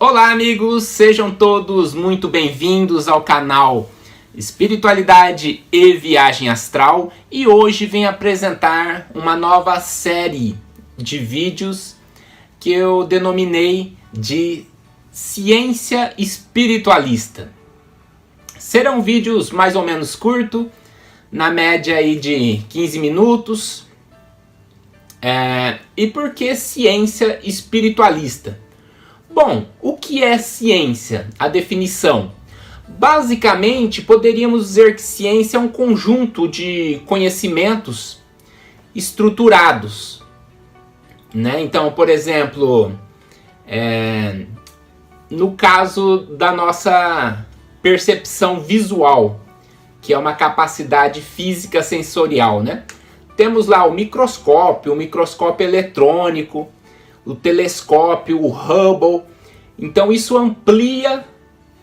Olá amigos, sejam todos muito bem-vindos ao canal Espiritualidade e Viagem Astral, e hoje venho apresentar uma nova série de vídeos que eu denominei de Ciência Espiritualista. Serão vídeos mais ou menos curtos, na média aí de 15 minutos. E por que ciência espiritualista? Bom, o que é ciência? A definição. Basicamente, poderíamos dizer que ciência é um conjunto de conhecimentos estruturados, né? Então, por exemplo, no caso da nossa percepção visual, que é uma capacidade física sensorial, né? Temos lá o microscópio eletrônico, o telescópio, o Hubble. Então isso amplia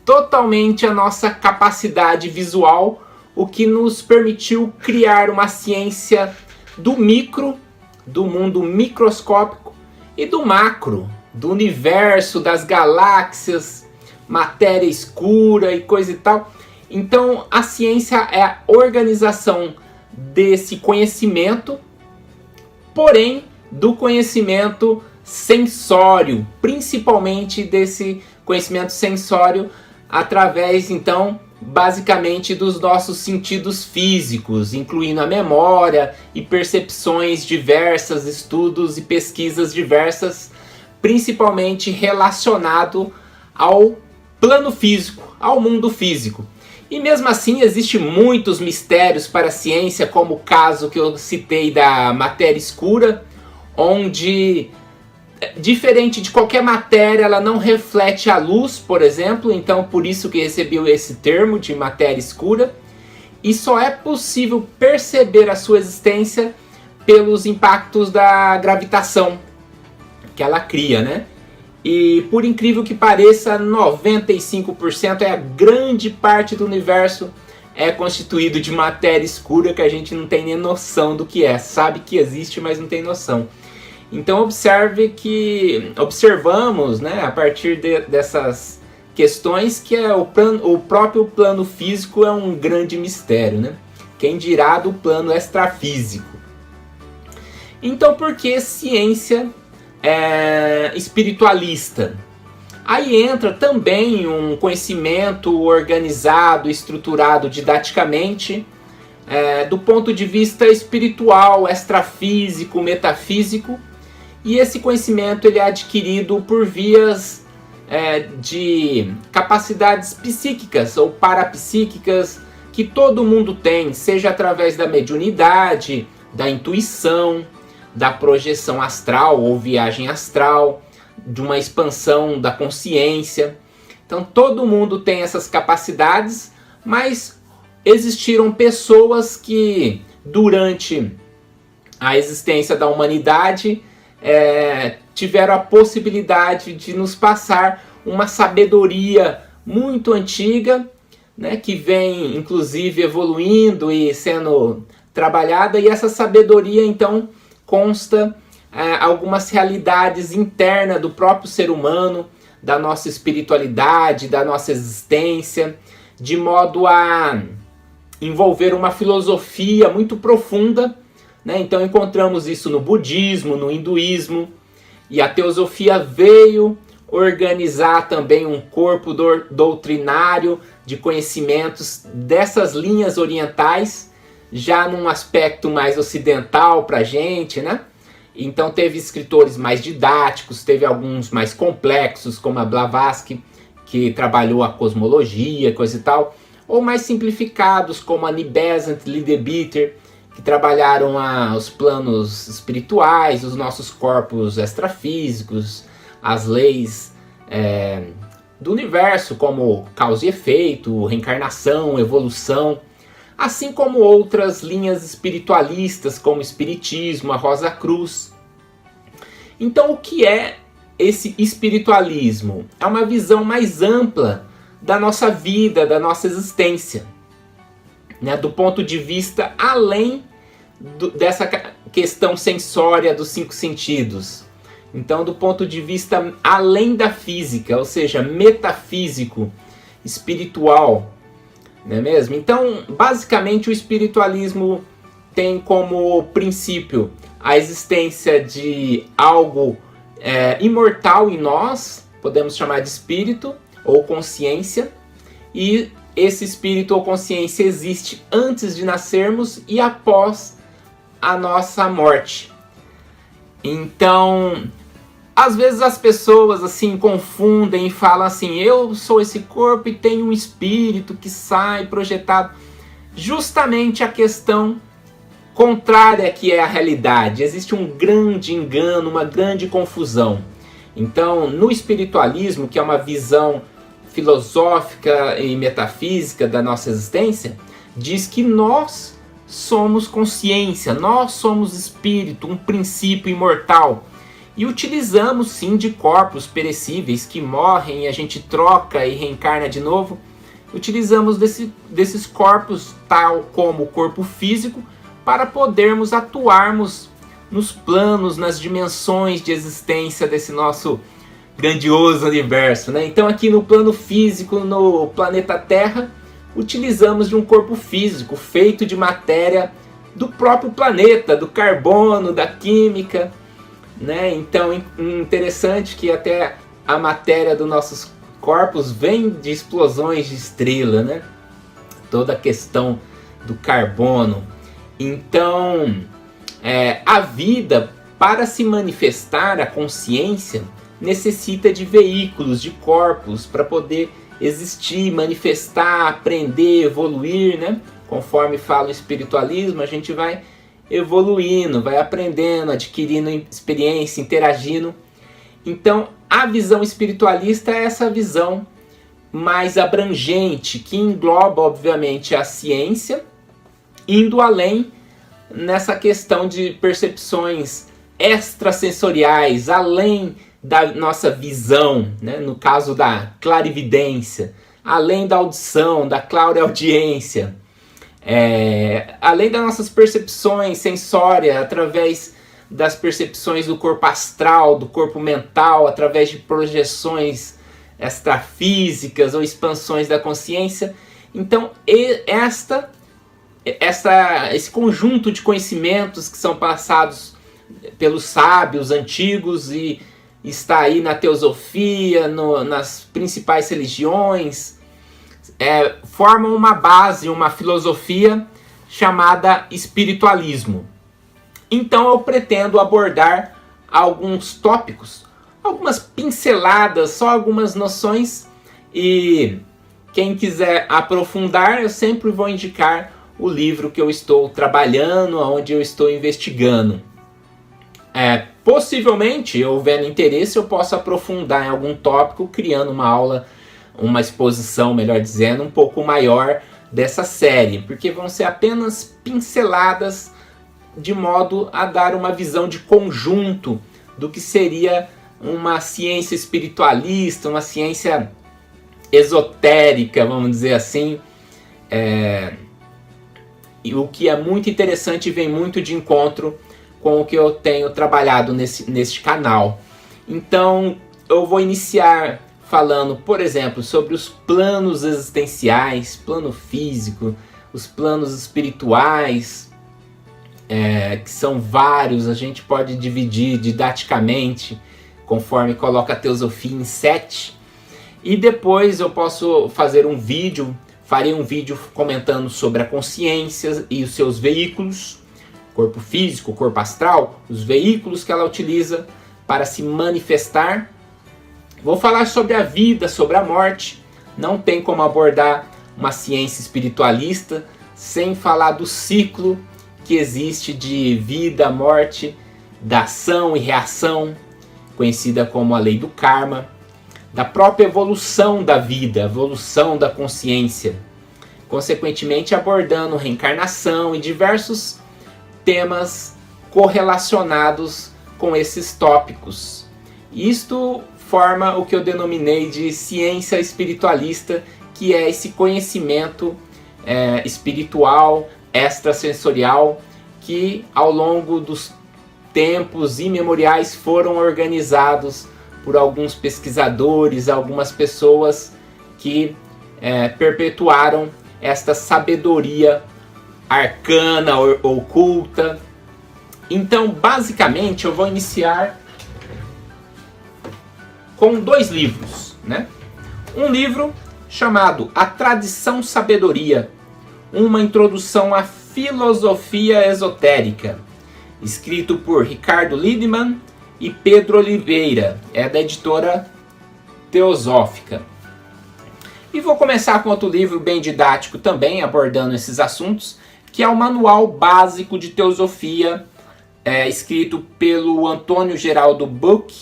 totalmente a nossa capacidade visual, o que nos permitiu criar uma ciência do micro, do mundo microscópico, e do macro, do universo, das galáxias, matéria escura e coisa e tal. Então a ciência é a organização desse conhecimento, porém do conhecimento sensório, principalmente desse conhecimento sensório através, então, basicamente dos nossos sentidos físicos, incluindo a memória e percepções diversas, estudos e pesquisas diversas, principalmente relacionado ao plano físico, ao mundo físico. E mesmo assim existem muitos mistérios para a ciência, como o caso que eu citei da matéria escura, onde, diferente de qualquer matéria, ela não reflete a luz, por exemplo, então por isso que recebeu esse termo de matéria escura, e só é possível perceber a sua existência pelos impactos da gravitação que ela cria, né? E por incrível que pareça, 95% é a grande parte do universo é constituído de matéria escura que a gente não tem nem noção do que é. Sabe que existe, mas não tem noção. Então observamos, né, a partir dessas questões que o próprio plano físico é um grande mistério, né? Quem dirá do plano extrafísico. Então por que ciência espiritualista? Aí entra também um conhecimento organizado, estruturado didaticamente, do ponto de vista espiritual, extrafísico, metafísico, e esse conhecimento ele é adquirido por vias de capacidades psíquicas ou parapsíquicas que todo mundo tem, seja através da mediunidade, da intuição, da projeção astral ou viagem astral, de uma expansão da consciência. Então todo mundo tem essas capacidades, mas existiram pessoas que durante a existência da humanidade tiveram a possibilidade de nos passar uma sabedoria muito antiga, né, que vem inclusive evoluindo e sendo trabalhada, e essa sabedoria então consta algumas realidades internas do próprio ser humano, da nossa espiritualidade, da nossa existência, de modo a envolver uma filosofia muito profunda, né? Então encontramos isso no budismo, no hinduísmo, e a teosofia veio organizar também um corpo doutrinário de conhecimentos dessas linhas orientais, já num aspecto mais ocidental para a gente, né? Então teve escritores mais didáticos, teve alguns mais complexos, como a Blavatsky, que trabalhou a cosmologia, coisa e tal, ou mais simplificados, como a Besant, Leadbeater, que trabalharam os planos espirituais, os nossos corpos extrafísicos, as leis do universo, como causa e efeito, reencarnação, evolução, assim como outras linhas espiritualistas, como o Espiritismo, a Rosa Cruz. Então o que é esse espiritualismo? É uma visão mais ampla da nossa vida, da nossa existência, né? Do ponto de vista além dessa questão sensória dos 5 sentidos. Então, do ponto de vista além da física, ou seja, metafísico, espiritual, não é mesmo? Então, basicamente, o espiritualismo tem como princípio a existência de algo imortal em nós, podemos chamar de espírito ou consciência, e esse espírito ou consciência existe antes de nascermos e após a nossa morte. Então, às vezes as pessoas assim confundem e falam assim: eu sou esse corpo e tenho um espírito que sai projetado. Justamente a questão contrária que é a realidade. Existe um grande engano, uma grande confusão. Então, no espiritualismo, que é uma visão filosófica e metafísica da nossa existência, diz que nós somos consciência, nós somos espírito, um princípio imortal. E utilizamos sim de corpos perecíveis que morrem e a gente troca e reencarna de novo. Utilizamos desses corpos, tal como o corpo físico, para podermos atuarmos nos planos, nas dimensões de existência desse nosso grandioso universo, né? Então aqui no plano físico, no planeta Terra, utilizamos de um corpo físico feito de matéria do próprio planeta, do carbono, da química, né? Então interessante que até a matéria dos nossos corpos vem de explosões de estrela, né? Toda a questão do carbono. Então a vida, para se manifestar, a consciência necessita de veículos, de corpos, para poder existir, manifestar, aprender, evoluir, né? Conforme fala o espiritualismo, a gente vai evoluindo, vai aprendendo, adquirindo experiência, interagindo. Então, a visão espiritualista é essa visão mais abrangente, que engloba, obviamente, a ciência, indo além nessa questão de percepções extrasensoriais, além da nossa visão, né? No caso da clarividência, além da audição, da clareaudiência, além das nossas percepções sensórias, através das percepções do corpo astral, do corpo mental, através de projeções extrafísicas ou expansões da consciência. Então, esse conjunto de conhecimentos que são passados pelos sábios antigos e está aí na teosofia, nas principais religiões, formam uma base, uma filosofia chamada espiritualismo. Então eu pretendo abordar alguns tópicos, algumas pinceladas, só algumas noções, e quem quiser aprofundar, eu sempre vou indicar o livro que eu estou trabalhando, onde eu estou investigando. Possivelmente, houvendo interesse, eu posso aprofundar em algum tópico, criando uma aula, uma exposição, melhor dizendo, um pouco maior dessa série, porque vão ser apenas pinceladas de modo a dar uma visão de conjunto do que seria uma ciência espiritualista, uma ciência esotérica, vamos dizer assim, e o que é muito interessante e vem muito de encontro com o que eu tenho trabalhado neste canal. Então eu vou iniciar falando, por exemplo, sobre os planos existenciais, plano físico, os planos espirituais, que são vários, a gente pode dividir didaticamente, conforme coloca a teosofia em 7. E depois eu posso fazer um vídeo, farei um vídeo comentando sobre a consciência e os seus veículos, corpo físico, corpo astral, os veículos que ela utiliza para se manifestar. Vou falar sobre a vida, sobre a morte. Não tem como abordar uma ciência espiritualista sem falar do ciclo que existe de vida, morte, da ação e reação, conhecida como a lei do karma, da própria evolução da vida, evolução da consciência, consequentemente abordando reencarnação e diversos temas correlacionados com esses tópicos. Isto forma o que eu denominei de ciência espiritualista, que é esse conhecimento espiritual, extrasensorial, que ao longo dos tempos imemoriais foram organizados por alguns pesquisadores, algumas pessoas que perpetuaram esta sabedoria arcana, oculta. Então, basicamente, eu vou iniciar com 2 livros, né? Um livro chamado A Tradição Sabedoria, uma introdução à filosofia esotérica, escrito por Ricardo Lidman e Pedro Oliveira, é da editora Teosófica. E vou começar com outro livro bem didático também, abordando esses assuntos, que é o Manual Básico de Teosofia, escrito pelo Antônio Geraldo Buck,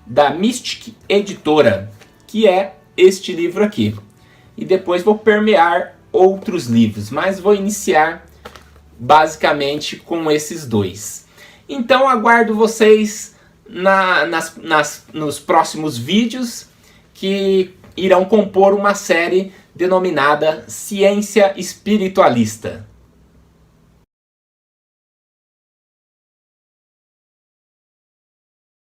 da Mystic Editora, que é este livro aqui. E depois vou permear outros livros, mas vou iniciar basicamente com esses 2. Então aguardo vocês nos próximos vídeos, que irão compor uma série denominada Ciência Espiritualista.